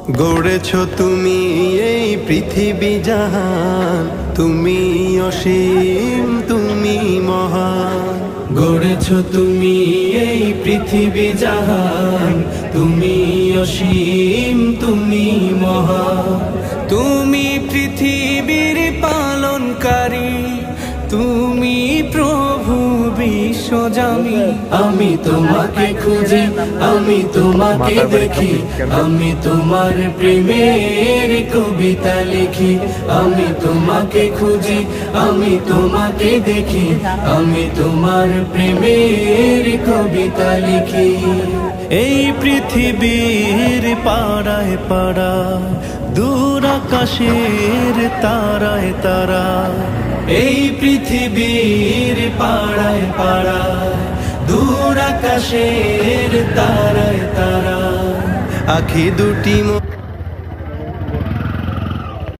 গড়েছ তুমি এই পৃথিবী জাহান, তুমি অসীম তুমি মহান। গড়েছ তুমি এই পৃথিবী জাহান, তুমি অসীম তুমি মহান। তুমি পৃথিবীর পালনকারী, তুমি প্রভু বিশ্বজামি। আমি তোমাকে খুঁজি, আমি তোমাকে দেখি, আমি তোমার প্রেমের কবিতা লিখি। আমি তোমাকে খুঁজি, আমি তোমাকে দেখি, আমি তোমার প্রেমের কবিতা লিখি। এই পৃথিবীর পাড়ায় পাড়ায়, দূর আকাশের তারায় তারা। এই পৃথিবীর পাড়ায় পাড়ায়, দূর আকাশের তারায় তারা। আখি দুটি